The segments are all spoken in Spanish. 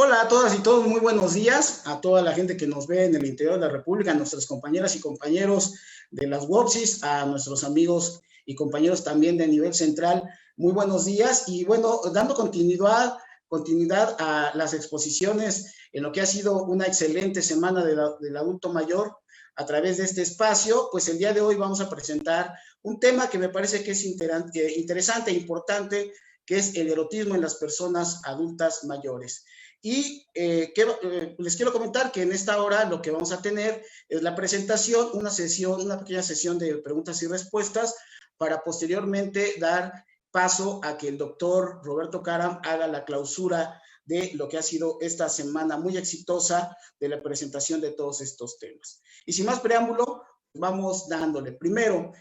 Hola a todas y todos, muy buenos días a toda la gente que nos ve en el interior de la República, a nuestras compañeras y compañeros de las WOPSIs, a nuestros amigos y compañeros también de nivel central, muy buenos días. Y bueno, dando continuidad a las exposiciones en lo que ha sido una excelente semana del adulto mayor a través de este espacio, pues el día de hoy vamos a presentar un tema que me parece que es interesante e importante, que es el erotismo en las personas adultas mayores. Y les quiero comentar que en esta hora lo que vamos a tener es la presentación, una pequeña sesión de preguntas y respuestas para posteriormente dar paso a que el doctor Roberto Caram haga la clausura de lo que ha sido esta semana muy exitosa de la presentación de todos estos temas. Y sin más preámbulo, vamos dándole. Primero,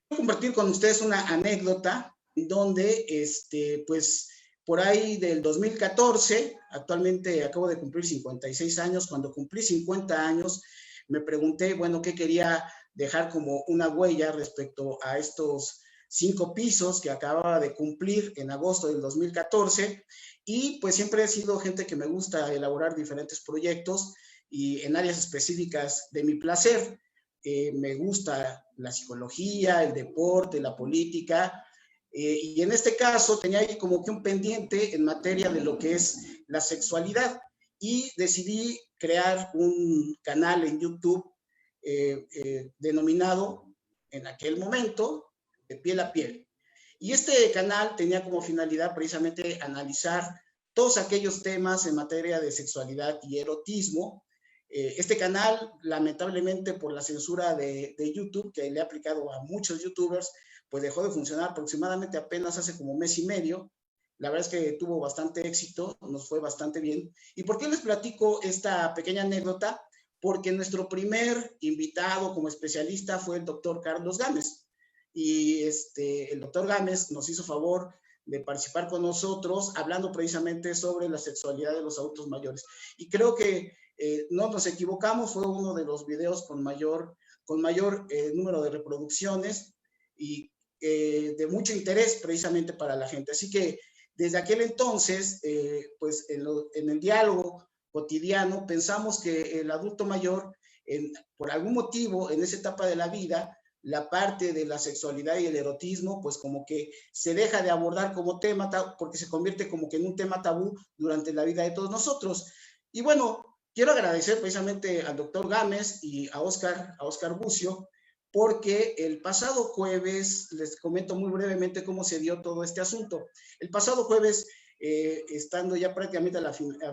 quiero compartir con ustedes una anécdota donde, pues, por ahí del 2014, actualmente acabo de cumplir 56 años, cuando cumplí 50 años, me pregunté, bueno, ¿qué quería dejar como una huella respecto a estos 5 pisos que acababa de cumplir en agosto del 2014? Y pues siempre he sido gente que me gusta elaborar diferentes proyectos y en áreas específicas de mi placer. Me gusta la psicología, el deporte, la política, y en este caso tenía ahí como que un pendiente en materia de lo que es la sexualidad y decidí crear un canal en YouTube denominado en aquel momento De Piel a Piel. Y este canal tenía como finalidad precisamente analizar todos aquellos temas en materia de sexualidad y erotismo. Este canal, lamentablemente por la censura de YouTube, que le ha aplicado a muchos youtubers, pues dejó de funcionar aproximadamente apenas hace como mes y medio. La verdad es que tuvo bastante éxito, nos fue bastante bien. ¿Y por qué les platico esta pequeña anécdota? Porque nuestro primer invitado como especialista fue el doctor Carlos Gámez. Y el doctor Gámez nos hizo favor de participar con nosotros hablando precisamente sobre la sexualidad de los adultos mayores. Y creo que no nos equivocamos, fue uno de los videos con mayor número de reproducciones y de mucho interés precisamente para la gente. Así que desde aquel entonces, pues en el diálogo cotidiano, pensamos que el adulto mayor, por algún motivo, en esa etapa de la vida, la parte de la sexualidad y el erotismo, pues como que se deja de abordar como tema, porque se convierte como que en un tema tabú durante la vida de todos nosotros. Y bueno, quiero agradecer precisamente al doctor Gámez y a Oscar Bucio, porque el pasado jueves, les comento muy brevemente cómo se dio todo este asunto. El pasado jueves, estando ya prácticamente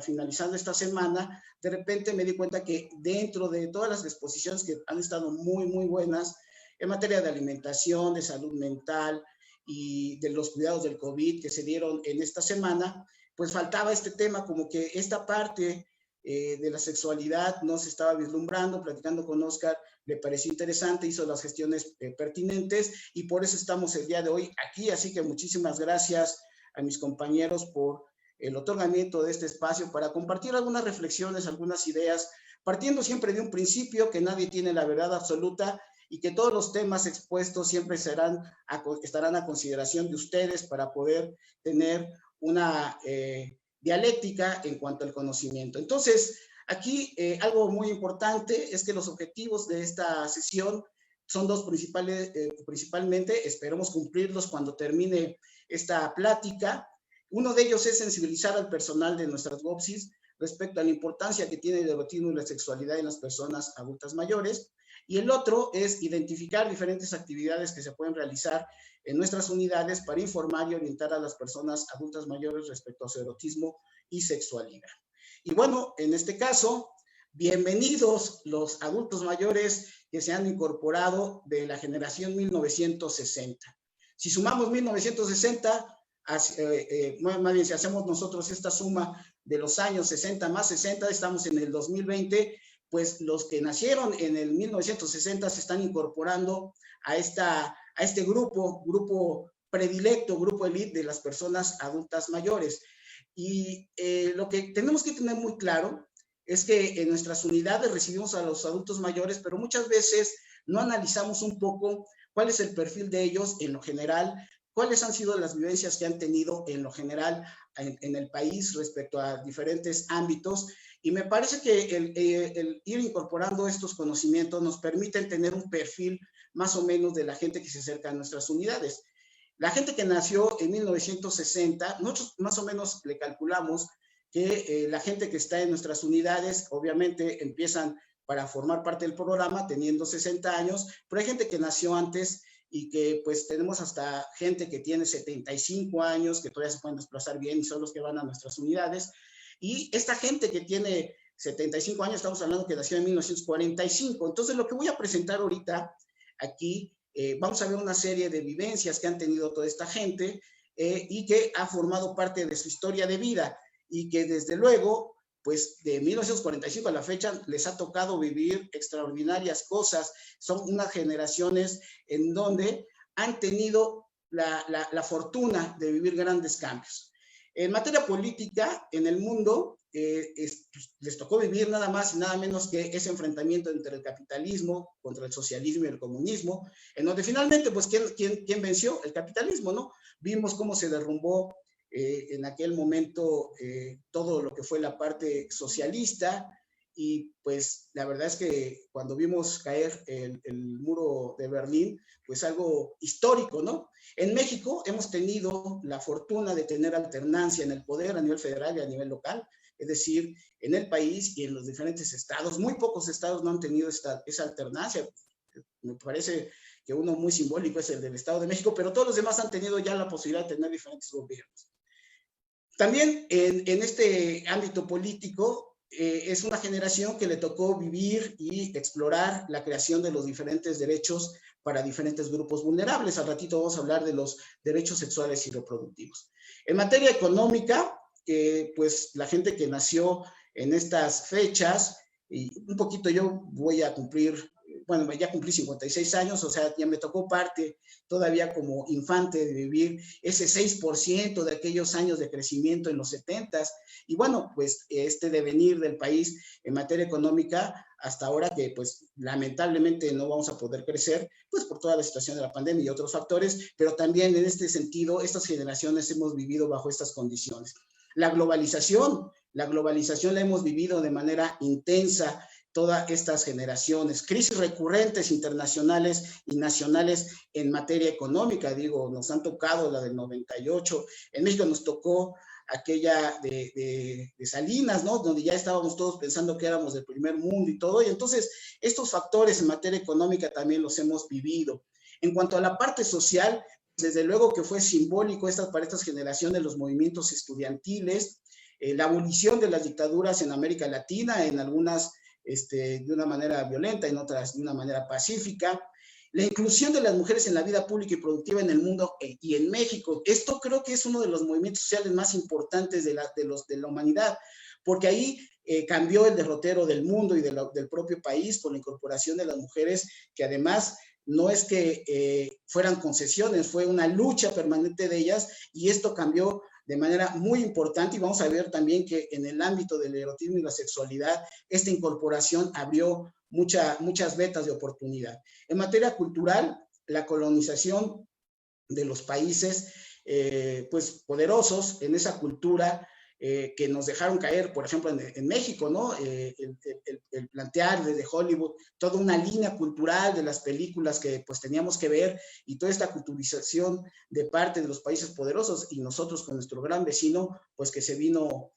finalizando esta semana, de repente me di cuenta que dentro de todas las exposiciones que han estado muy, muy buenas, en materia de alimentación, de salud mental y de los cuidados del COVID que se dieron en esta semana, pues faltaba este tema, como que esta parte de la sexualidad no se estaba vislumbrando. Platicando con Oscar, le pareció interesante, hizo las gestiones pertinentes y por eso estamos el día de hoy aquí. Así que muchísimas gracias a mis compañeros por el otorgamiento de este espacio para compartir algunas reflexiones, algunas ideas, partiendo siempre de un principio que nadie tiene la verdad absoluta y que todos los temas expuestos siempre estarán a consideración de ustedes para poder tener una dialéctica en cuanto al conocimiento. Entonces, aquí algo muy importante es que los objetivos de esta sesión son dos principalmente, esperemos cumplirlos cuando termine esta plática. Uno de ellos es sensibilizar al personal de nuestras WOPSIs respecto a la importancia que tiene el erotismo y la sexualidad en las personas adultas mayores. Y el otro es identificar diferentes actividades que se pueden realizar en nuestras unidades para informar y orientar a las personas adultas mayores respecto a su erotismo y sexualidad. Y bueno, en este caso, bienvenidos los adultos mayores que se han incorporado de la generación 1960. Si sumamos 1960, más bien si hacemos nosotros esta suma de los años 60 más 60, estamos en el 2020, pues los que nacieron en el 1960 se están incorporando a este grupo predilecto, grupo elite de las personas adultas mayores. Y lo que tenemos que tener muy claro es que en nuestras unidades recibimos a los adultos mayores, pero muchas veces no analizamos un poco cuál es el perfil de ellos en lo general, cuáles han sido las vivencias que han tenido en lo general en el país respecto a diferentes ámbitos. Y me parece que el ir incorporando estos conocimientos nos permite tener un perfil más o menos de la gente que se acerca a nuestras unidades. La gente que nació en 1960, nosotros más o menos le calculamos que la gente que está en nuestras unidades, obviamente empiezan para formar parte del programa teniendo 60 años, pero hay gente que nació antes y que pues tenemos hasta gente que tiene 75 años, que todavía se pueden desplazar bien y son los que van a nuestras unidades. Y esta gente que tiene 75 años, estamos hablando que nació en 1945. Entonces, lo que voy a presentar ahorita aquí, vamos a ver una serie de vivencias que han tenido toda esta gente y que ha formado parte de su historia de vida y que desde luego, pues de 1945 a la fecha les ha tocado vivir extraordinarias cosas. Son unas generaciones en donde han tenido la fortuna de vivir grandes cambios. En materia política, en el mundo, les tocó vivir nada más y nada menos que ese enfrentamiento entre el capitalismo contra el socialismo y el comunismo, en donde finalmente, pues, ¿quién venció? El capitalismo, ¿no? Vimos cómo se derrumbó en aquel momento todo lo que fue la parte socialista, y pues la verdad es que cuando vimos caer el muro de Berlín, pues algo histórico, ¿no? En México hemos tenido la fortuna de tener alternancia en el poder a nivel federal y a nivel local, es decir, en el país y en los diferentes estados. Muy pocos estados no han tenido esa alternancia. Me parece que uno muy simbólico es el del Estado de México, pero todos los demás han tenido ya la posibilidad de tener diferentes gobiernos. También en este ámbito político, es una generación que le tocó vivir y explorar la creación de los diferentes derechos para diferentes grupos vulnerables. Al ratito vamos a hablar de los derechos sexuales y reproductivos. En materia económica, pues la gente que nació en estas fechas, y un poquito yo voy a cumplir, bueno, ya cumplí 56 años, o sea, ya me tocó parte todavía como infante de vivir ese 6% de aquellos años de crecimiento en los 70s. Y bueno, pues este devenir del país en materia económica hasta ahora que pues lamentablemente no vamos a poder crecer, pues por toda la situación de la pandemia y otros factores, pero también en este sentido, estas generaciones hemos vivido bajo estas condiciones. La globalización la hemos vivido de manera intensa todas estas generaciones, crisis recurrentes internacionales y nacionales en materia económica, digo, nos han tocado la del 98, en México nos tocó aquella de Salinas, ¿no? Donde ya estábamos todos pensando que éramos del primer mundo y todo, y entonces estos factores en materia económica también los hemos vivido. En cuanto a la parte social, desde luego que fue simbólico para estas generaciones los movimientos estudiantiles, la abolición de las dictaduras en América Latina, en algunas de una manera violenta, en otras de una manera pacífica, la inclusión de las mujeres en la vida pública y productiva en el mundo y en México. Esto creo que es uno de los movimientos sociales más importantes de la humanidad, porque ahí cambió el derrotero del mundo y del propio país con la incorporación de las mujeres, que además no es que fueran concesiones, fue una lucha permanente de ellas, y esto cambió de manera muy importante, y vamos a ver también que en el ámbito del erotismo y la sexualidad, esta incorporación abrió muchas vetas de oportunidad. En materia cultural, la colonización de los países pues poderosos en esa cultura que nos dejaron caer, por ejemplo, en México, ¿no? El plantear desde Hollywood toda una línea cultural de las películas que pues teníamos que ver, y toda esta culturización de parte de los países poderosos, y nosotros con nuestro gran vecino, pues que se vino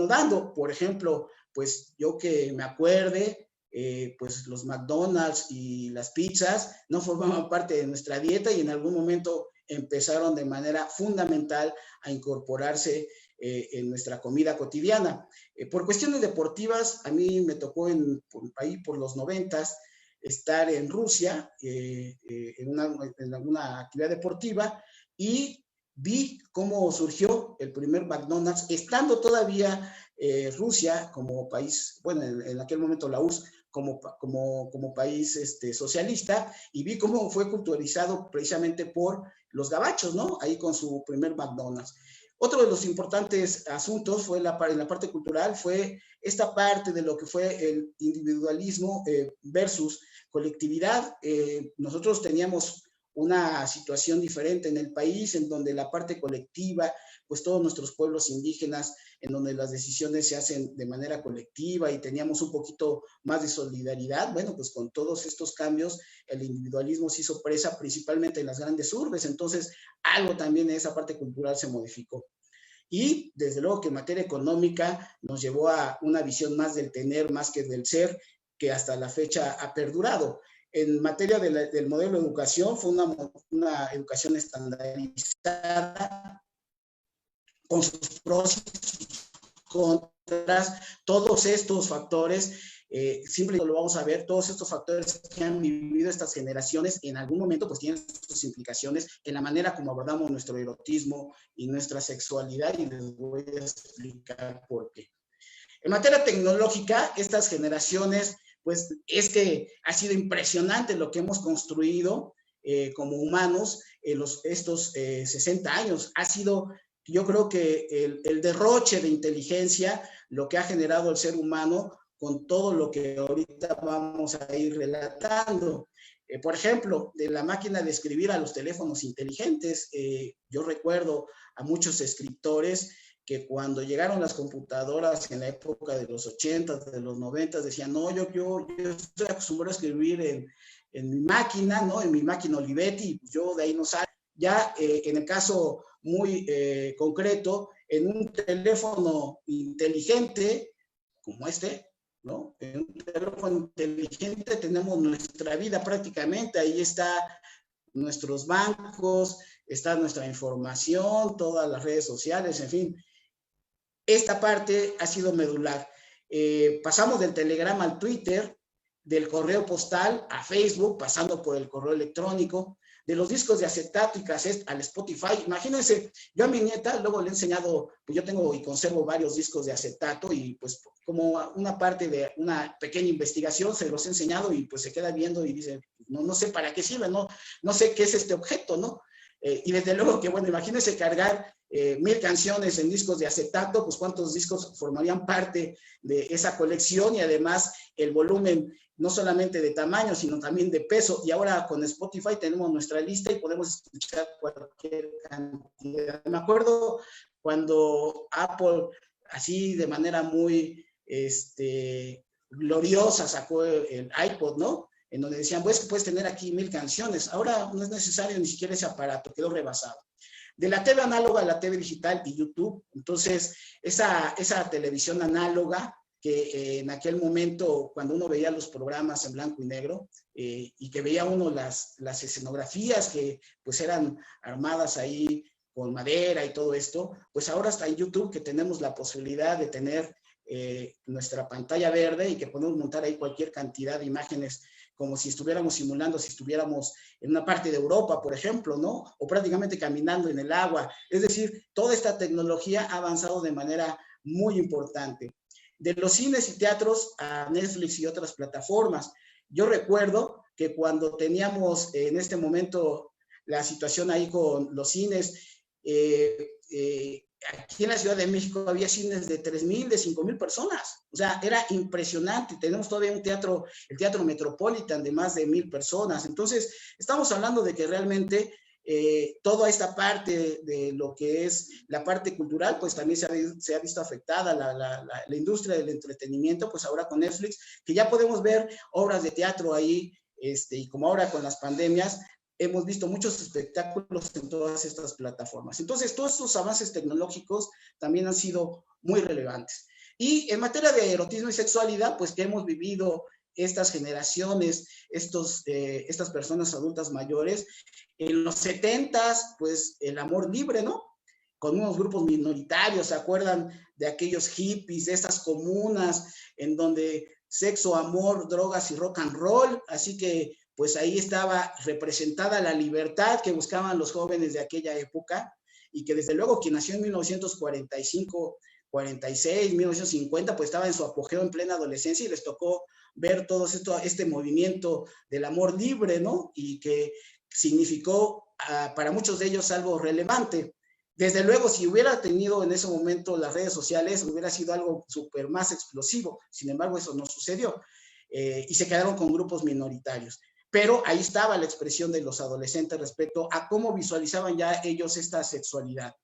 dando. Por ejemplo, pues yo que me acuerde, pues los McDonald's y las pizzas no formaban parte de nuestra dieta, y en algún momento empezaron de manera fundamental a incorporarse en nuestra comida cotidiana. Por cuestiones deportivas, a mí me tocó ahí por los 90s estar en Rusia en alguna actividad deportiva, y vi cómo surgió el primer McDonald's, estando todavía Rusia como país, bueno, en aquel momento la URSS, como país socialista, y vi cómo fue culturalizado precisamente por los gabachos, ¿no? Ahí con su primer McDonald's. Otro de los importantes asuntos fue en la parte cultural, fue esta parte de lo que fue el individualismo versus colectividad. Nosotros teníamos una situación diferente en el país, en donde la parte colectiva, pues todos nuestros pueblos indígenas, en donde las decisiones se hacen de manera colectiva y teníamos un poquito más de solidaridad. Bueno, pues con todos estos cambios, el individualismo se hizo presa principalmente en las grandes urbes, entonces algo también en esa parte cultural se modificó. Y desde luego que en materia económica nos llevó a una visión más del tener más que del ser, que hasta la fecha ha perdurado. En materia del modelo de educación, fue una educación estandarizada, con sus pros y sus contras, todos estos factores, siempre lo vamos a ver, todos estos factores que han vivido estas generaciones, en algún momento pues tienen sus implicaciones en la manera como abordamos nuestro erotismo y nuestra sexualidad, y les voy a explicar por qué. En materia tecnológica, estas generaciones, pues es que ha sido impresionante lo que hemos construido como humanos en estos 60 años. Ha sido, yo creo que el derroche de inteligencia, lo que ha generado el ser humano con todo lo que ahorita vamos a ir relatando. Por ejemplo, de la máquina de escribir a los teléfonos inteligentes, yo recuerdo a muchos escritores que cuando llegaron las computadoras en la época de los 80, de los 90, decían, no, yo estoy acostumbrado a escribir en mi máquina, ¿no? En mi máquina Olivetti, yo de ahí no salgo. Ya en el caso muy concreto, en un teléfono inteligente como este, ¿no? En un teléfono inteligente tenemos nuestra vida prácticamente, ahí está nuestros bancos, está nuestra información, todas las redes sociales, en fin. Esta parte ha sido medular. Pasamos del Telegram al Twitter, del correo postal a Facebook, pasando por el correo electrónico, de los discos de acetato y cassette al Spotify. Imagínense, yo a mi nieta luego le he enseñado, pues yo tengo y conservo varios discos de acetato, y pues como una parte de una pequeña investigación se los he enseñado, y pues se queda viendo y dice, no sé para qué sirve, no sé qué es este objeto, ¿no? Y desde luego que, bueno, imagínense cargar 1000 canciones en discos de acetato, pues cuántos discos formarían parte de esa colección, y además el volumen no solamente de tamaño, sino también de peso. Y ahora con Spotify tenemos nuestra lista y podemos escuchar cualquier cantidad. Me acuerdo cuando Apple, así de manera muy gloriosa, sacó el iPod, ¿no? En donde decían, pues puedes tener aquí 1000 canciones. Ahora no es necesario ni siquiera ese aparato, quedó rebasado. De la TV análoga a la TV digital y YouTube, entonces esa televisión análoga que en aquel momento, cuando uno veía los programas en blanco y negro, y que veía uno las escenografías que pues eran armadas ahí con madera y todo esto, pues ahora está en YouTube, que tenemos la posibilidad de tener nuestra pantalla verde y que podemos montar ahí cualquier cantidad de imágenes, como si estuviéramos simulando, si estuviéramos en una parte de Europa, por ejemplo, ¿no? O prácticamente caminando en el agua. Es decir, toda esta tecnología ha avanzado de manera muy importante. De los cines y teatros a Netflix y otras plataformas. Yo recuerdo que cuando teníamos en este momento la situación ahí con los cines, aquí en la Ciudad de México había cines de 3,000, de 5,000 personas. O sea, era impresionante. Tenemos todavía un teatro, el Teatro Metropolitan, de más de 1,000 personas. Entonces, estamos hablando de que realmente toda esta parte de lo que es la parte cultural, pues también se ha visto afectada la industria del entretenimiento, pues ahora con Netflix, que ya podemos ver obras de teatro ahí, y como ahora con las pandemias, hemos visto muchos espectáculos en todas estas plataformas. Entonces, todos estos avances tecnológicos también han sido muy relevantes. Y en materia de erotismo y sexualidad, pues que hemos vivido estas generaciones, estas personas adultas mayores, en los 70s, pues el amor libre, ¿no? Con unos grupos minoritarios, ¿se acuerdan de aquellos hippies, de esas comunas en donde sexo, amor, drogas y rock and roll? Así que pues ahí estaba representada la libertad que buscaban los jóvenes de aquella época, y que desde luego quien nació en 1945, 46, 1950, pues estaba en su apogeo en plena adolescencia, y les tocó ver todo este movimiento del amor libre, ¿no? Y que significó para muchos de ellos algo relevante. Desde luego, si hubiera tenido en ese momento las redes sociales, hubiera sido algo súper más explosivo. Sin embargo, eso no sucedió, y se quedaron con grupos minoritarios. pero ahí estaba la expresión de los adolescentes respecto a cómo visualizaban ya ellos esta sexualidad.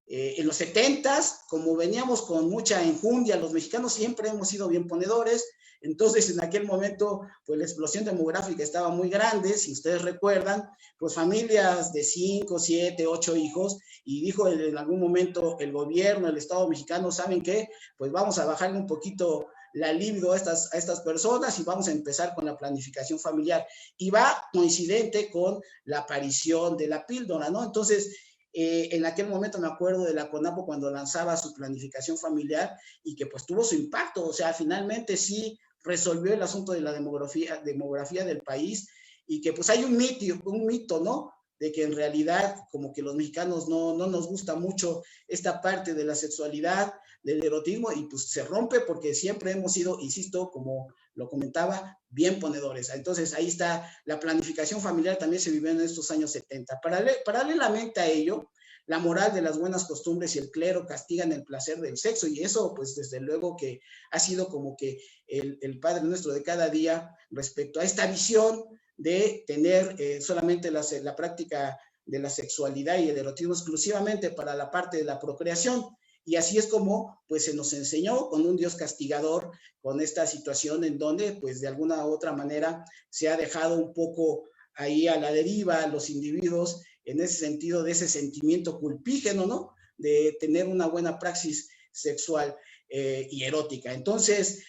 En los 70s, como veníamos con mucha enjundia, los mexicanos siempre hemos sido bien ponedores, entonces en aquel momento, pues la explosión demográfica estaba muy grande, si ustedes recuerdan, pues familias de 5, 7, 8 hijos, y dijo en algún momento el gobierno, el Estado mexicano, ¿saben qué? Pues vamos a bajarle un poquito la libido a estas personas y vamos a empezar con la planificación familiar. Y va coincidente con la aparición de la píldora, ¿no? Entonces, en aquel momento me acuerdo de la CONAPO cuando lanzaba su planificación familiar y que pues tuvo su impacto, o sea, finalmente sí resolvió el asunto de la demografía del país y que pues hay un mito, ¿no? De que en realidad como que los mexicanos no nos gusta mucho esta parte de la sexualidad, del erotismo, y pues se rompe porque siempre hemos sido, insisto, como lo comentaba, bien ponedores. Entonces ahí está, la planificación familiar también se vivió en estos años 70. Paralelamente a ello, la moral de las buenas costumbres y el clero castigan el placer del sexo, y eso pues desde luego que ha sido como que el Padre Nuestro de cada día respecto a esta visión de tener solamente la práctica de la sexualidad y el erotismo exclusivamente para la parte de la procreación. Y así es como pues se nos enseñó con un Dios castigador, con esta situación en donde pues de alguna u otra manera se ha dejado un poco ahí a la deriva a los individuos en ese sentido de ese sentimiento culpígeno, ¿no? De tener una buena praxis sexual y erótica. Entonces,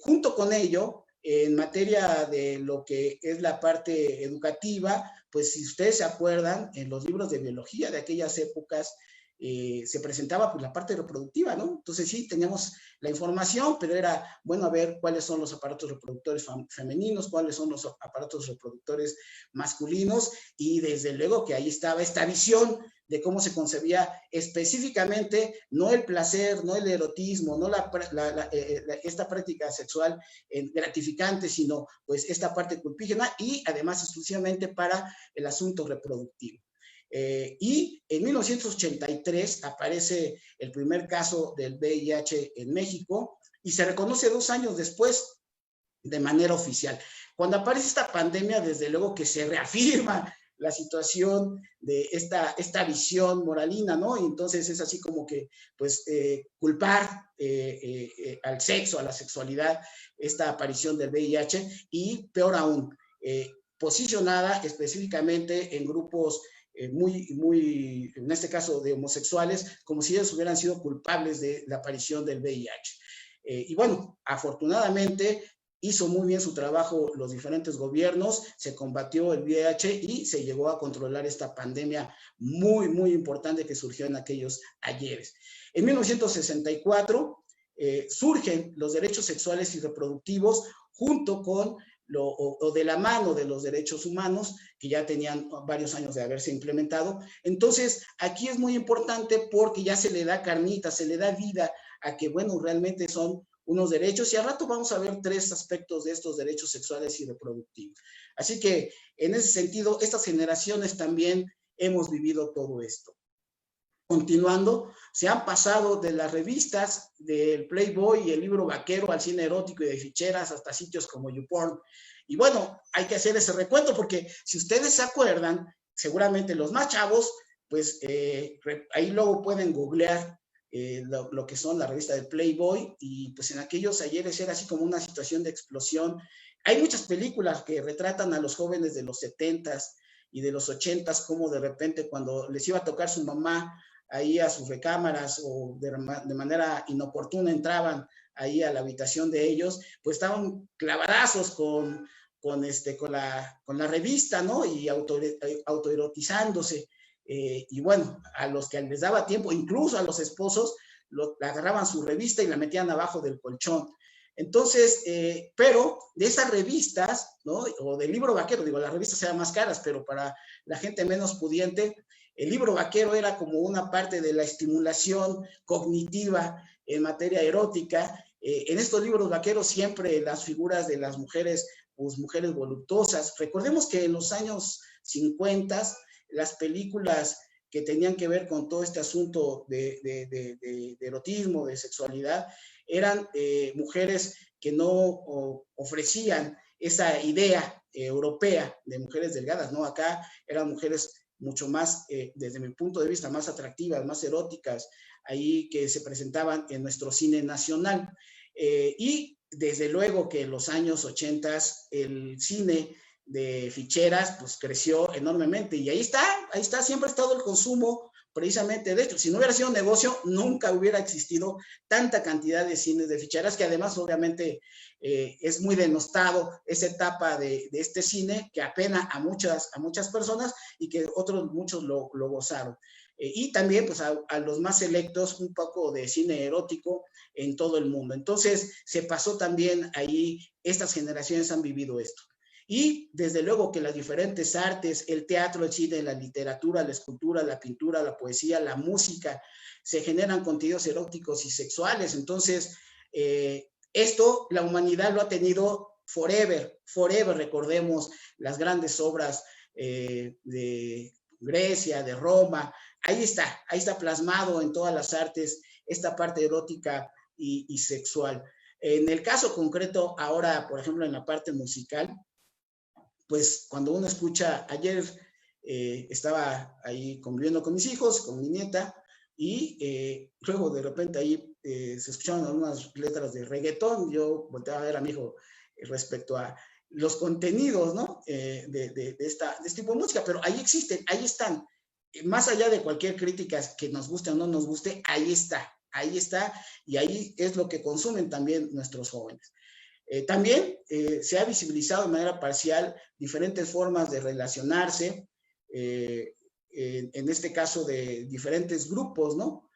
junto con ello, en materia de lo que es la parte educativa, pues si ustedes se acuerdan, en los libros de biología de aquellas épocas, se presentaba pues la parte reproductiva, ¿no? Entonces sí, teníamos la información, pero era bueno a ver cuáles son los aparatos reproductores femeninos, cuáles son los aparatos reproductores masculinos, y desde luego que ahí estaba esta visión de cómo se concebía específicamente, no el placer, no el erotismo, no esta práctica sexual gratificante, sino pues esta parte culpígena y además exclusivamente para el asunto reproductivo. Y en 1983 aparece el primer caso del VIH en México y se reconoce 2 años después de manera oficial. Cuando aparece esta pandemia, desde luego que se reafirma la situación de esta visión moralina, ¿no? Y entonces es así como que, pues, culpar al sexo, a la sexualidad, esta aparición del VIH y, peor aún, posicionada específicamente en grupos muy, en este caso de homosexuales, como si ellos hubieran sido culpables de la aparición del VIH. Y bueno, afortunadamente hizo muy bien su trabajo los diferentes gobiernos, se combatió el VIH y se llegó a controlar esta pandemia muy importante que surgió en aquellos ayeres. En 1964 surgen los derechos sexuales y reproductivos junto con o de la mano de los derechos humanos, que ya tenían varios años de haberse implementado. Entonces, aquí es muy importante porque ya se le da carnita, se le da vida a que, bueno, realmente son unos derechos, y al rato vamos a ver 3 aspectos de estos derechos sexuales y reproductivos. Así que, en ese sentido, estas generaciones también hemos vivido todo esto. Continuando, se han pasado de las revistas del Playboy y el libro vaquero al cine erótico y de ficheras hasta sitios como YouPorn. Y bueno, hay que hacer ese recuento porque si ustedes se acuerdan, seguramente los más chavos, pues ahí luego pueden googlear lo que son la revista del Playboy, y pues en aquellos ayeres era así como una situación de explosión. Hay muchas películas que retratan a los jóvenes de los 70s y de los 80s, como de repente cuando les iba a tocar su mamá ahí a sus recámaras o de manera inoportuna entraban ahí a la habitación de ellos, pues estaban clavadazos con la revista, ¿no? Y autoerotizándose. Y bueno, a los que les daba tiempo, incluso a los esposos, agarraban su revista y la metían abajo del colchón. Entonces, pero de esas revistas, ¿no? O del libro vaquero, digo, las revistas eran más caras, pero para la gente menos pudiente, el libro vaquero era como una parte de la estimulación cognitiva en materia erótica. En estos libros vaqueros siempre las figuras de las mujeres, pues mujeres voluptuosas. Recordemos que en los años 50 las películas que tenían que ver con todo este asunto de erotismo, de sexualidad, eran mujeres que no ofrecían esa idea europea de mujeres delgadas, ¿no? Acá eran mujeres mucho más, desde mi punto de vista, más atractivas, más eróticas, ahí que se presentaban en nuestro cine nacional. Y desde luego que en los años 80 el cine de ficheras pues creció enormemente y ahí está, siempre ha estado el consumo precisamente de esto. Si no hubiera sido un negocio, nunca hubiera existido tanta cantidad de cines de ficheras, que además obviamente es muy denostado esa etapa de este cine que apena a muchas personas y que muchos lo gozaron. Y también pues a los más selectos un poco de cine erótico en todo el mundo. Entonces se pasó también ahí, estas generaciones han vivido esto. Y desde luego que las diferentes artes, el teatro, el cine, la literatura, la escultura, la pintura, la poesía, la música, se generan contenidos eróticos y sexuales. Entonces, esto la humanidad lo ha tenido forever, recordemos las grandes obras de Grecia, de Roma, ahí está plasmado en todas las artes esta parte erótica y sexual. En el caso concreto, ahora, por ejemplo, en la parte musical, pues cuando uno escucha, ayer estaba ahí conviviendo con mis hijos, con mi nieta, y luego de repente ahí se escucharon algunas letras de reggaetón. Yo volteaba a ver a mi hijo respecto a los contenidos, ¿no? De este tipo de música, pero ahí existen, ahí están. Más allá de cualquier crítica que nos guste o no nos guste, ahí está, y ahí es lo que consumen también nuestros jóvenes. También se ha visibilizado de manera parcial diferentes formas de relacionarse, en este caso de diferentes grupos, ¿no?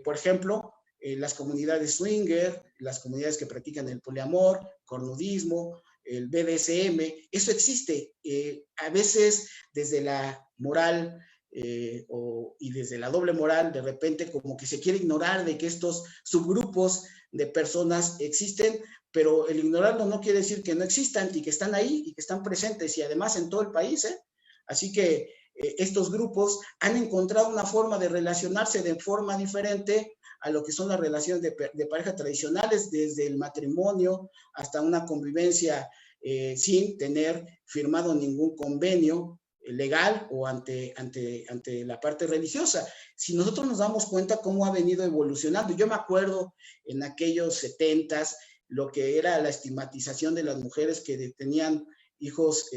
Por ejemplo, las comunidades swinger, las comunidades que practican el poliamor, cornudismo, el BDSM, eso existe. A veces desde la moral y desde la doble moral, de repente como que se quiere ignorar de que estos subgrupos de personas existen, pero el ignorarlo no quiere decir que no existan y que están ahí y que están presentes y además en todo el país. Así que estos grupos han encontrado una forma de relacionarse de forma diferente a lo que son las relaciones de pareja tradicionales, desde el matrimonio hasta una convivencia sin tener firmado ningún convenio legal o ante la parte religiosa. Si nosotros nos damos cuenta cómo ha venido evolucionando, yo me acuerdo en aquellos 70s lo que era la estigmatización de las mujeres que tenían hijos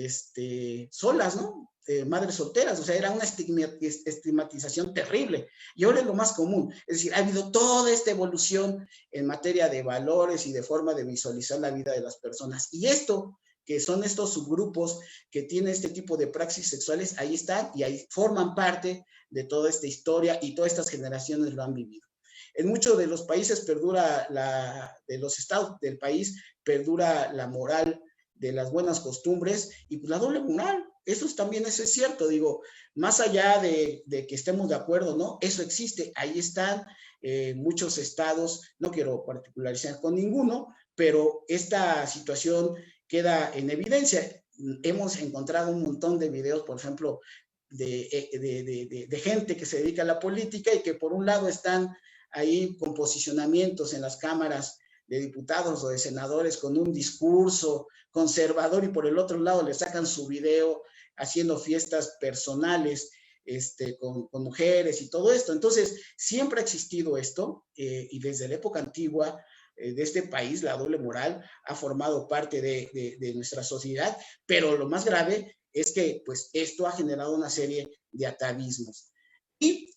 solas, ¿no? Madres solteras, o sea, era una estigmatización terrible, y ahora es lo más común. Es decir, ha habido toda esta evolución en materia de valores y de forma de visualizar la vida de las personas, y esto que son estos subgrupos que tienen este tipo de praxis sexuales, ahí están y ahí forman parte de toda esta historia y todas estas generaciones lo han vivido. En muchos de los países de los estados del país perdura la moral de las buenas costumbres y la doble moral. Eso también es cierto, digo, más allá de que estemos de acuerdo, ¿no? Eso existe, ahí están muchos estados, no quiero particularizar con ninguno, pero esta situación queda en evidencia. Hemos encontrado un montón de videos, por ejemplo, de gente que se dedica a la política y que por un lado están ahí con posicionamientos en las cámaras de diputados o de senadores con un discurso conservador y por el otro lado le sacan su video haciendo fiestas personales con mujeres y todo esto. Entonces, siempre ha existido esto y desde la época antigua de este país, la doble moral ha formado parte de nuestra sociedad, pero lo más grave es que pues esto ha generado una serie de atavismos. Y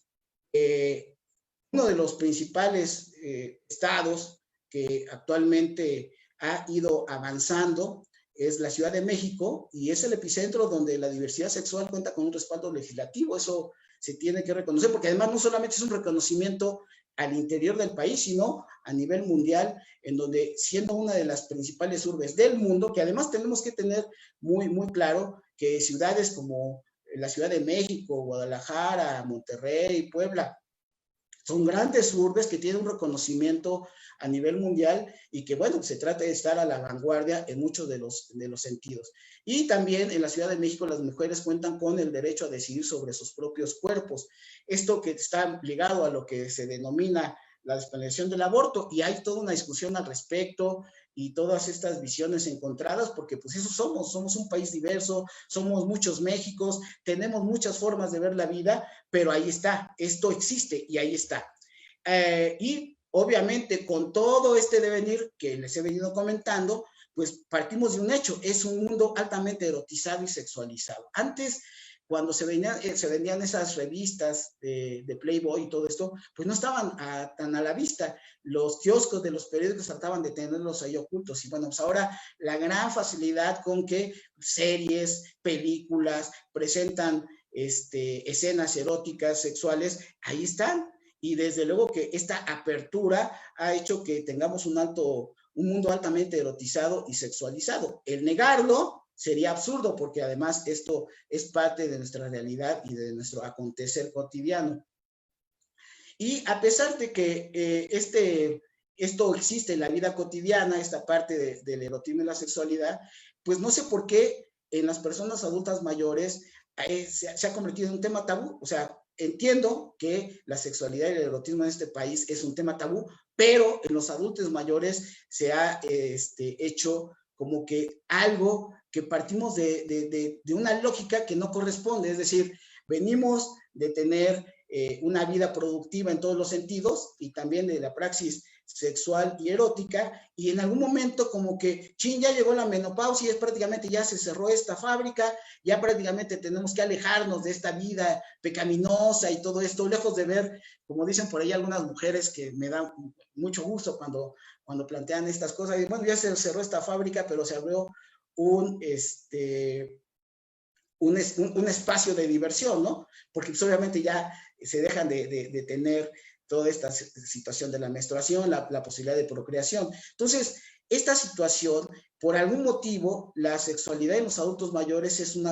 uno de los principales estados que actualmente ha ido avanzando es la Ciudad de México, y es el epicentro donde la diversidad sexual cuenta con un respaldo legislativo. Eso se tiene que reconocer, porque además no solamente es un reconocimiento al interior del país, sino a nivel mundial, en donde siendo una de las principales urbes del mundo, que además tenemos que tener muy, muy claro que ciudades como la Ciudad de México, Guadalajara, Monterrey, Puebla, son grandes urbes que tienen un reconocimiento a nivel mundial y que, bueno, se trata de estar a la vanguardia en muchos de los sentidos. Y también en la Ciudad de México las mujeres cuentan con el derecho a decidir sobre sus propios cuerpos. Esto que está ligado a lo que se denomina la despenalización del aborto, y hay toda una discusión al respecto. y todas estas visiones encontradas, porque pues eso somos un país diverso, somos muchos Méxicos, tenemos muchas formas de ver la vida, pero ahí está, esto existe y ahí está. Y obviamente con todo este devenir que les he venido comentando, pues partimos de un hecho, es un mundo altamente erotizado y sexualizado. Antes, cuando se vendían esas revistas de Playboy y todo esto, pues no estaban tan a la vista. Los kioscos de los periódicos trataban de tenerlos ahí ocultos. Y bueno, pues ahora la gran facilidad con que series, películas presentan escenas eróticas, sexuales, ahí están. Y desde luego que esta apertura ha hecho que tengamos un mundo altamente erotizado y sexualizado. El negarlo sería absurdo, porque además esto es parte de nuestra realidad y de nuestro acontecer cotidiano. Y a pesar de que esto existe en la vida cotidiana, esta parte del erotismo y la sexualidad, pues no sé por qué en las personas adultas mayores se ha convertido en un tema tabú. O sea, entiendo que la sexualidad y el erotismo en este país es un tema tabú, pero en los adultos mayores se ha hecho como que algo que partimos de una lógica que no corresponde. Es decir, venimos de tener una vida productiva en todos los sentidos y también de la praxis sexual y erótica, y en algún momento como que, chin, ya llegó la menopausia, es prácticamente ya se cerró esta fábrica, ya prácticamente tenemos que alejarnos de esta vida pecaminosa y todo esto, lejos de ver, como dicen por ahí algunas mujeres, que me da mucho gusto cuando plantean estas cosas, y bueno, ya se cerró esta fábrica, pero se abrió un espacio de diversión, ¿no? Porque pues, obviamente ya se dejan de tener toda esta situación de la menstruación, la posibilidad de procreación. Entonces, esta situación, por algún motivo, la sexualidad en los adultos mayores es un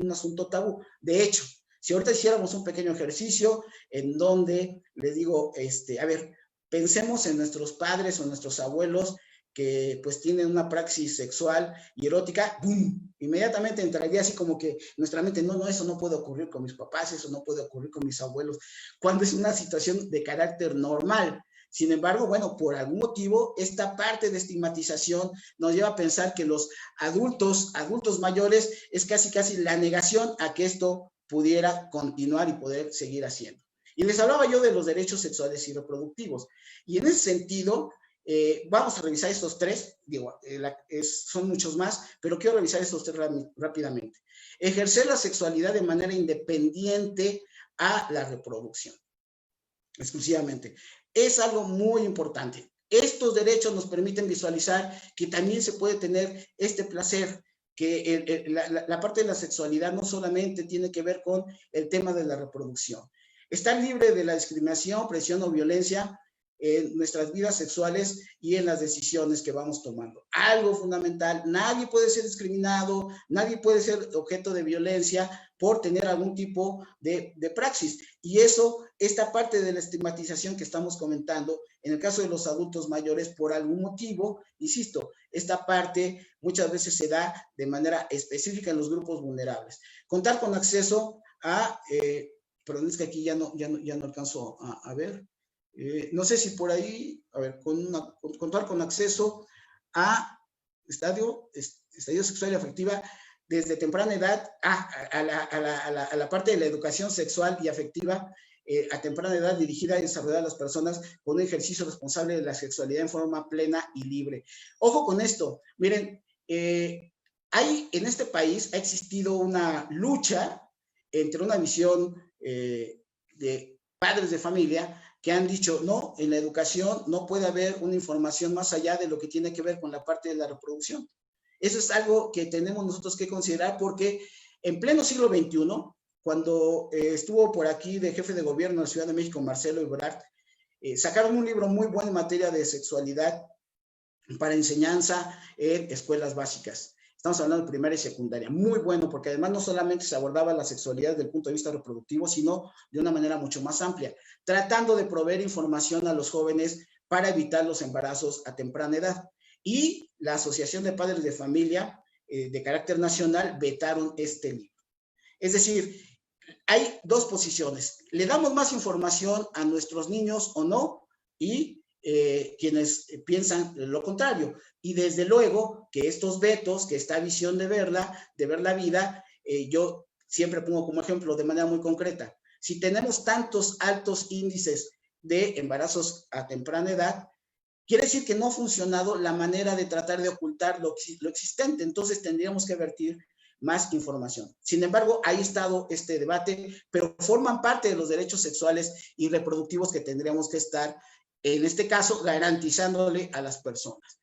asunto tabú. De hecho, si ahorita hiciéramos un pequeño ejercicio en donde les digo, a ver, pensemos en nuestros padres o nuestros abuelos que pues tienen una praxis sexual y erótica, ¡boom!, inmediatamente entraría así como que nuestra mente, no, eso no puede ocurrir con mis papás, eso no puede ocurrir con mis abuelos, cuando es una situación de carácter normal. Sin embargo, bueno, por algún motivo, esta parte de estigmatización nos lleva a pensar que los adultos mayores es casi la negación a que esto pudiera continuar y poder seguir haciendo. Y les hablaba yo de los derechos sexuales y reproductivos. Y en ese sentido, vamos a revisar estos tres, digo, son muchos más, pero quiero revisar estos tres rápidamente. Ejercer la sexualidad de manera independiente a la reproducción, exclusivamente. Es algo muy importante. Estos derechos nos permiten visualizar que también se puede tener este placer, que la parte de la sexualidad no solamente tiene que ver con el tema de la reproducción. Estar libre de la discriminación, presión o violencia en nuestras vidas sexuales y en las decisiones que vamos tomando. Algo fundamental, nadie puede ser discriminado, nadie puede ser objeto de violencia por tener algún tipo de praxis. Y eso, esta parte de la estigmatización que estamos comentando, en el caso de los adultos mayores, por algún motivo, insisto, esta parte muchas veces se da de manera específica en los grupos vulnerables. Contar con acceso a, perdón, es que aquí ya no alcanzo a ver. No sé si por ahí, a ver, contar con acceso a estadio sexual y afectiva desde temprana edad, a la parte de la educación sexual y afectiva a temprana edad, dirigida y desarrollada a las personas con un ejercicio responsable de la sexualidad en forma plena y libre. Ojo con esto, miren, en este país ha existido una lucha entre una visión de padres de familia que han dicho, no, en la educación no puede haber una información más allá de lo que tiene que ver con la parte de la reproducción. Eso es algo que tenemos nosotros que considerar, porque en pleno siglo XXI, cuando estuvo por aquí de jefe de gobierno de la Ciudad de México, Marcelo Ebrard, sacaron un libro muy bueno en materia de sexualidad para enseñanza en escuelas básicas. Estamos hablando de primaria y secundaria. Muy bueno, porque además no solamente se abordaba la sexualidad desde el punto de vista reproductivo, sino de una manera mucho más amplia, tratando de proveer información a los jóvenes para evitar los embarazos a temprana edad. Y la Asociación de Padres de Familia de carácter nacional vetaron este libro. Es decir, hay dos posiciones. ¿Le damos más información a nuestros niños o no? Y quienes piensan lo contrario. Y desde luego que estos vetos, que esta visión de ver la vida, yo siempre pongo como ejemplo de manera muy concreta. Si tenemos tantos altos índices de embarazos a temprana edad, quiere decir que no ha funcionado la manera de tratar de ocultar lo existente. Entonces tendríamos que vertir más información. Sin embargo, ahí ha estado este debate, pero forman parte de los derechos sexuales y reproductivos que tendríamos que estar, en este caso, garantizándole a las personas.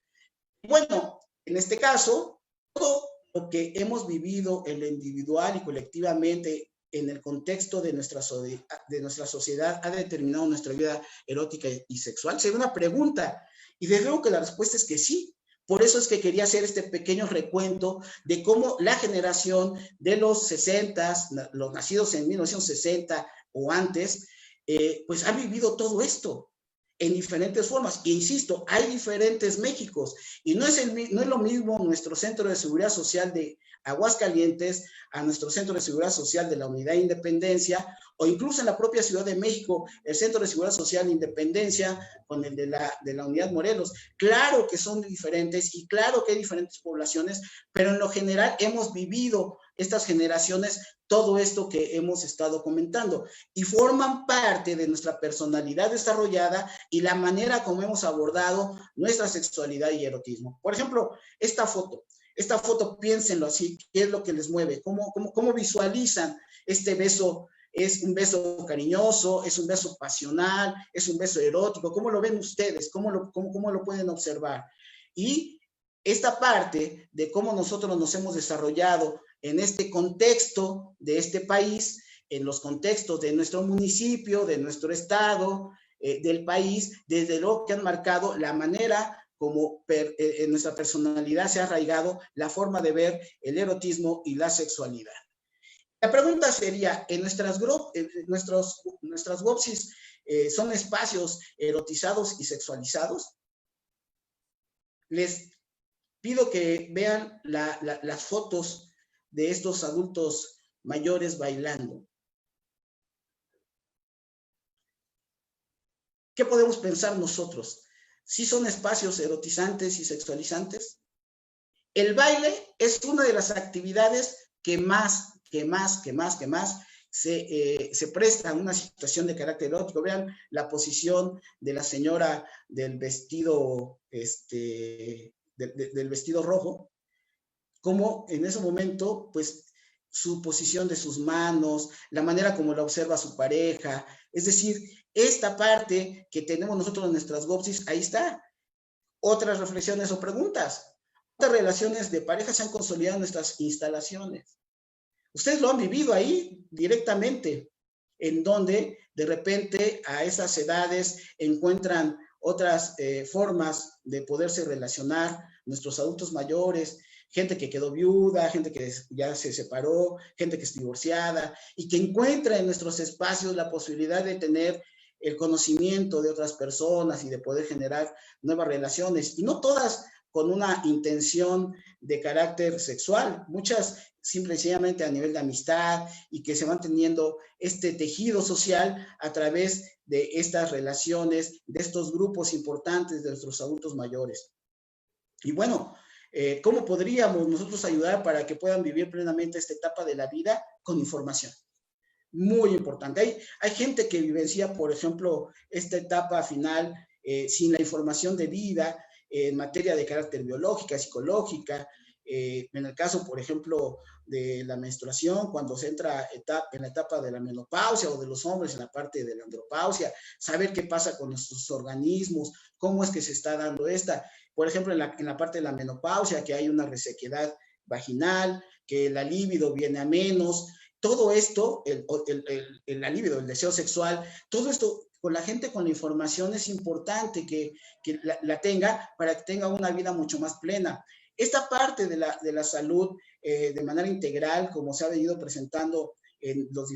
Bueno, en este caso, todo lo que hemos vivido en lo individual y colectivamente en el contexto de nuestra sociedad ha determinado nuestra vida erótica y sexual. Sería una pregunta, y desde luego que la respuesta es que sí. Por eso es que quería hacer este pequeño recuento de cómo la generación de los 60, los nacidos en 1960 o antes, pues ha vivido todo esto en diferentes formas. E insisto, hay diferentes Méxicos y no es lo mismo nuestro Centro de Seguridad Social de Aguascalientes a nuestro Centro de Seguridad Social de la Unidad de Independencia, o incluso en la propia Ciudad de México, el Centro de Seguridad Social Independencia con el de la Unidad Morelos. Claro que son diferentes y claro que hay diferentes poblaciones, pero en lo general hemos vivido estas generaciones todo esto que hemos estado comentando y forman parte de nuestra personalidad desarrollada y la manera como hemos abordado nuestra sexualidad y erotismo. Por ejemplo, esta foto, piénsenlo así, ¿qué es lo que les mueve? ¿Cómo visualizan este beso? ¿Es un beso cariñoso? ¿Es un beso pasional? ¿Es un beso erótico? ¿Cómo lo ven ustedes? ¿Cómo lo pueden observar? Y esta parte de cómo nosotros nos hemos desarrollado en este contexto de este país, en los contextos de nuestro municipio, de nuestro estado, del país, desde luego que han marcado la manera como en nuestra personalidad se ha arraigado la forma de ver el erotismo y la sexualidad. La pregunta sería, ¿en nuestras WOPSIs son espacios erotizados y sexualizados? Les pido que vean las fotos de estos adultos mayores bailando. ¿Qué podemos pensar nosotros? ¿Sí son espacios erotizantes y sexualizantes? El baile es una de las actividades que más se presta a una situación de carácter erótico. Vean la posición de la señora del vestido, del vestido rojo, como en ese momento, pues, su posición de sus manos, la manera como la observa su pareja, es decir, esta parte que tenemos nosotros en nuestras WOPSIs, ahí está. Otras reflexiones o preguntas. ¿Cuántas relaciones de pareja se han consolidado en nuestras instalaciones? Ustedes lo han vivido ahí directamente, en donde de repente a esas edades encuentran otras formas de poderse relacionar, nuestros adultos mayores, gente que quedó viuda, gente que ya se separó, gente que es divorciada y que encuentra en nuestros espacios la posibilidad de tener el conocimiento de otras personas y de poder generar nuevas relaciones, y no todas con una intención de carácter sexual, muchas simple y sencillamente a nivel de amistad, y que se van teniendo este tejido social a través de estas relaciones, de estos grupos importantes de nuestros adultos mayores. Y bueno, ¿cómo podríamos nosotros ayudar para que puedan vivir plenamente esta etapa de la vida? Con información. Muy importante. Hay gente que vivencia, por ejemplo, esta etapa final sin la información debida en materia de carácter biológica, psicológica. En el caso, por ejemplo, de la menstruación, cuando se entra en la etapa de la menopausia, o de los hombres en la parte de la andropausia, saber qué pasa con nuestros organismos, cómo es que se está dando esta. Por ejemplo, en la parte de la menopausia, que hay una resequedad vaginal, que la libido viene a menos. Todo esto, la libido, el deseo sexual, todo esto con la gente con la información es importante que la tenga para que tenga una vida mucho más plena. Esta parte de la salud de manera integral, como se ha venido presentando en las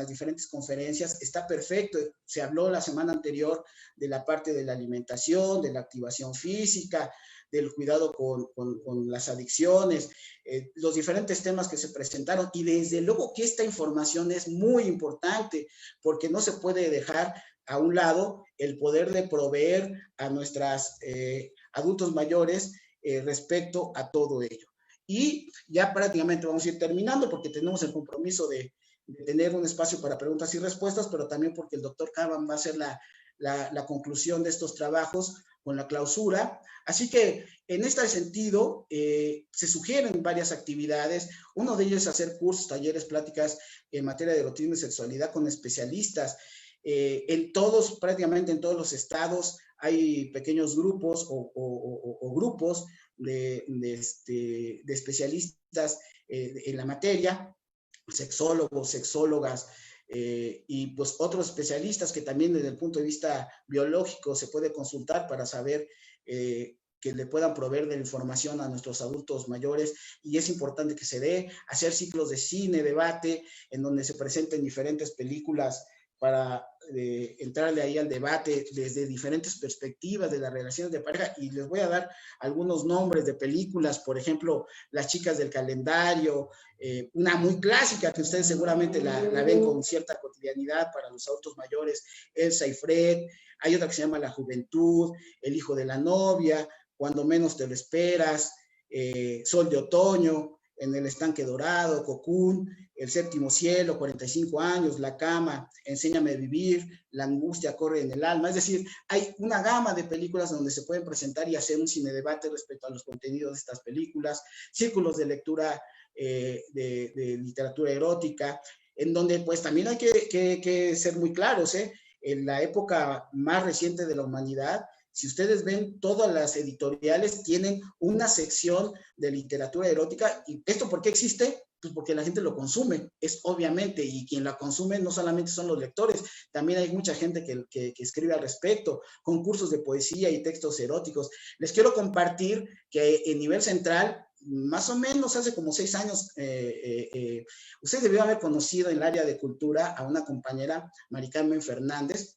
diferentes conferencias, está perfecto. Se habló la semana anterior de la parte de la alimentación, de la activación física, del cuidado con las adicciones, los diferentes temas que se presentaron, y desde luego que esta información es muy importante porque no se puede dejar a un lado el poder de proveer a nuestras adultos mayores respecto a todo ello. Y ya prácticamente vamos a ir terminando porque tenemos el compromiso de tener un espacio para preguntas y respuestas, pero también porque el doctor Karam va a hacer la conclusión de estos trabajos con la clausura. Así que en este sentido se sugieren varias actividades. Uno de ellos es hacer cursos, talleres, pláticas en materia de erotismo y sexualidad con especialistas. Prácticamente en todos los estados hay pequeños grupos o grupos de especialistas en la materia, sexólogos, sexólogas, y pues otros especialistas que también desde el punto de vista biológico se puede consultar para saber que le puedan proveer de la información a nuestros adultos mayores, y es importante que se dé, hacer ciclos de cine, debate, en donde se presenten diferentes películas para entrarle ahí al debate desde diferentes perspectivas de las relaciones de pareja. Y les voy a dar algunos nombres de películas, por ejemplo, Las chicas del calendario, una muy clásica que ustedes seguramente la ven con cierta cotidianidad para los adultos mayores, Elsa y Fred. Hay otra que se llama La juventud, El hijo de la novia, Cuando menos te lo esperas, Sol de otoño, En el estanque dorado, Cocoon, El séptimo cielo, 45 años, La cama, Enséñame a vivir, La angustia corre en el alma. Es decir, hay una gama de películas donde se pueden presentar y hacer un cine debate respecto a los contenidos de estas películas, círculos de lectura de literatura erótica, en donde pues también hay que ser muy claros, en la época más reciente de la humanidad, si ustedes ven, todas las editoriales tienen una sección de literatura erótica. ¿Y esto por qué existe? Pues porque la gente lo consume, es obviamente, y quien la consume no solamente son los lectores, también hay mucha gente que escribe al respecto, concursos de poesía y textos eróticos. Les quiero compartir que en nivel central, más o menos hace como 6 años, ustedes debieron haber conocido en el área de cultura a una compañera, Mari Carmen Fernández.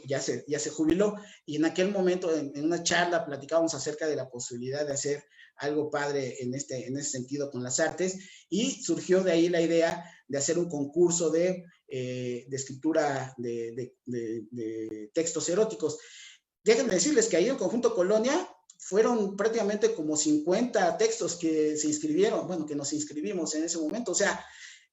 Ya se jubiló, y en aquel momento en una charla platicábamos acerca de la posibilidad de hacer algo padre en ese sentido con las artes, y surgió de ahí la idea de hacer un concurso de escritura de textos eróticos. Déjenme decirles que ahí en el Conjunto Colonia fueron prácticamente como 50 textos que se inscribieron, bueno, que nos inscribimos en ese momento. O sea,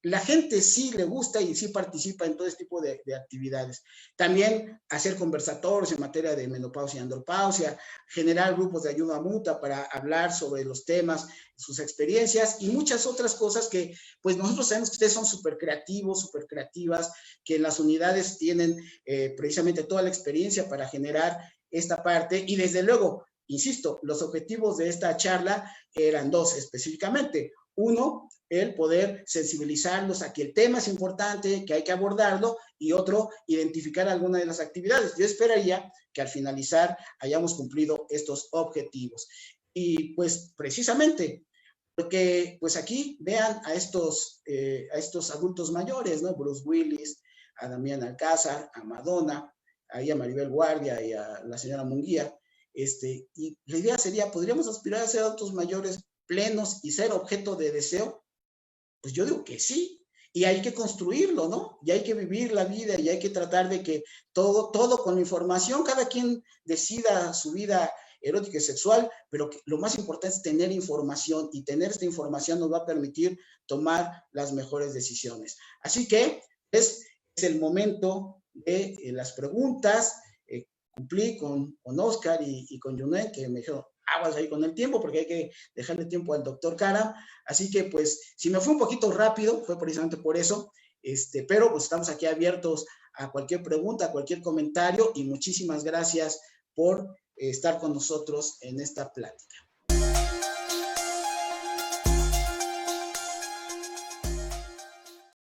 la gente sí le gusta y sí participa en todo este tipo de actividades. También hacer conversatorios en materia de menopausia y andropausia, generar grupos de ayuda mutua para hablar sobre los temas, sus experiencias y muchas otras cosas que pues nosotros sabemos que ustedes son súper creativos, súper creativas, que en las unidades tienen precisamente toda la experiencia para generar esta parte. Y desde luego, insisto, los objetivos de esta charla eran 2 específicamente. Uno, el poder sensibilizarlos a que el tema es importante, que hay que abordarlo, y otro, identificar alguna de las actividades. Yo esperaría que al finalizar hayamos cumplido estos objetivos. Y pues precisamente, porque pues aquí vean a estos adultos mayores, ¿no? Bruce Willis, a Damián Alcázar, a Madonna, ahí a Maribel Guardia y a la señora Munguía. Y la idea sería, ¿podríamos aspirar a ser adultos mayores plenos y ser objeto de deseo? Pues yo digo que sí, y hay que construirlo, ¿no? Y hay que vivir la vida, y hay que tratar de que todo con la información, cada quien decida su vida erótica y sexual, pero lo más importante es tener información, y tener esta información nos va a permitir tomar las mejores decisiones. Así que es el momento de las preguntas. Cumplí con Oscar y con Junet, que me dijeron, aguas ahí con el tiempo, porque hay que dejarle tiempo al doctor Karam. Así que, pues, si me fue un poquito rápido, fue precisamente por eso, pero pues estamos aquí abiertos a cualquier pregunta, a cualquier comentario, y muchísimas gracias por estar con nosotros en esta plática.